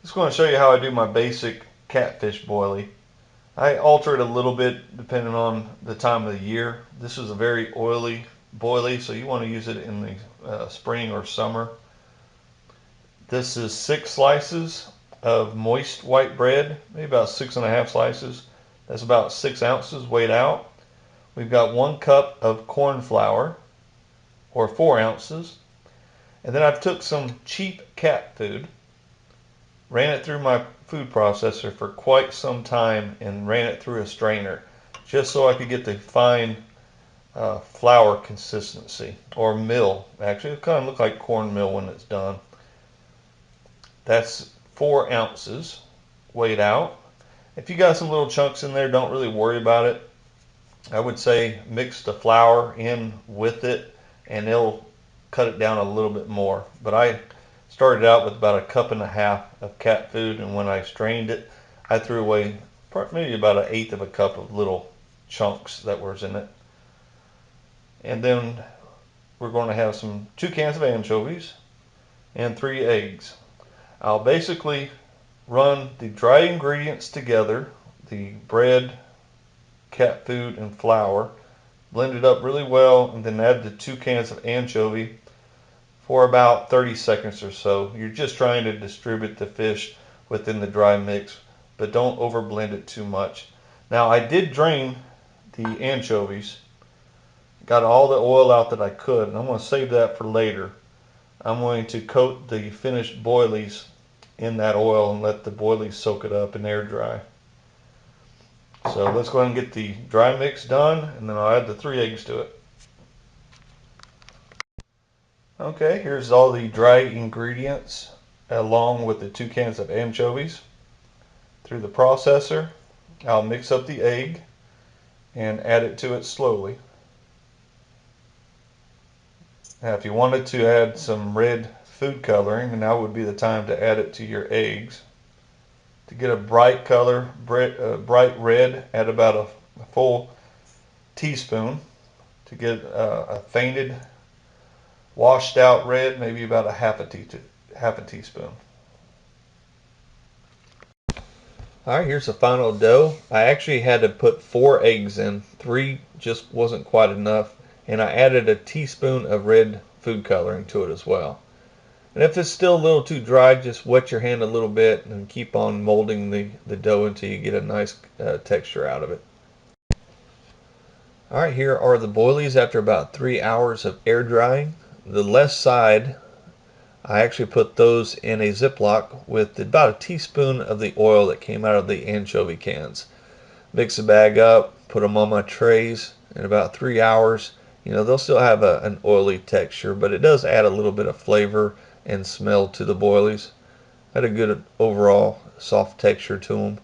Just going to show you how I do my basic catfish boilie. I alter it a little bit depending on the time of the year. This is a very oily boilie, so you want to use it in the spring or summer. This is 6 slices of moist white bread, maybe about 6.5 slices. That's about 6 ounces weighed out. We've got 1 cup of corn flour, or 4 ounces. And then I took some cheap cat food, ran it through my food processor for quite some time, and ran it through a strainer just so I could get the fine flour consistency, or mill. Actually, it kind of looks like cornmeal when it's done. That's 4 ounces weighed out. If you got some little chunks in there, don't really worry about it. I would say mix the flour in with it and it'll cut it down a little bit more. But I started out with about 1.5 cups of cat food, and when I strained it, I threw away maybe about 1/8 of a cup of little chunks that was in it. And then we're going to have 2 cans of anchovies and 3 eggs. I'll basically run the dry ingredients together, the bread, cat food, and flour, blend it up really well, and then add the 2 cans of anchovy for about 30 seconds or so. You're just trying to distribute the fish within the dry mix, but don't over blend it too much. Now, I did drain the anchovies, got all the oil out that I could, and I'm going to save that for later. I'm going to coat the finished boilies in that oil and let the boilies soak it up and air dry. So let's go ahead and get the dry mix done, and then I'll add the 3 eggs to it. Okay, here's all the dry ingredients along with the 2 cans of anchovies. Through the processor, I'll mix up the egg and add it to it slowly. Now, if you wanted to add some red food coloring, now would be the time to add it to your eggs. To get a bright color, bright red, add about a full teaspoon. To get a fainted, washed out red, maybe about a half a teaspoon. All right, here's the final dough. I actually had to put 4 eggs in. 3 just wasn't quite enough, and I added a teaspoon of red food coloring to it as well. And if it's still a little too dry, just wet your hand a little bit and keep on molding the dough until you get a nice texture out of it. All right, here are the boilies after about 3 hours of air drying. The left side, I actually put those in a Ziploc with about a teaspoon of the oil that came out of the anchovy cans. Mix the bag up, put them on my trays. In about 3 hours, they'll still have an oily texture, but it does add a little bit of flavor and smell to the boilies. Had a good overall soft texture to them.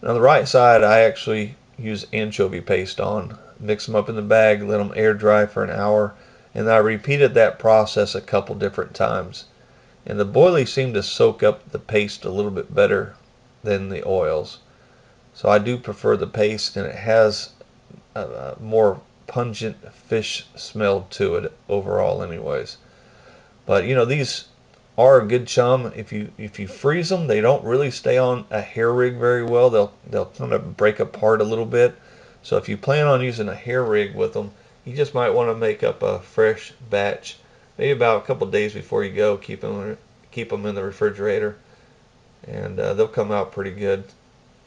And on the right side, I actually use anchovy paste on. Mix them up in the bag, let them air dry for an hour, and I repeated that process a couple different times. And the boilies seem to soak up the paste a little bit better than the oils. So I do prefer the paste, and it has a more pungent fish smell to it overall anyways. But these are a good chum. If you freeze them, they don't really stay on a hair rig very well. They'll kind of break apart a little bit. So if you plan on using a hair rig with them, you just might want to make up a fresh batch, maybe about a couple days before you go. Keep them in the refrigerator, and they'll come out pretty good.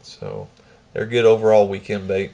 So they're good overall weekend bait.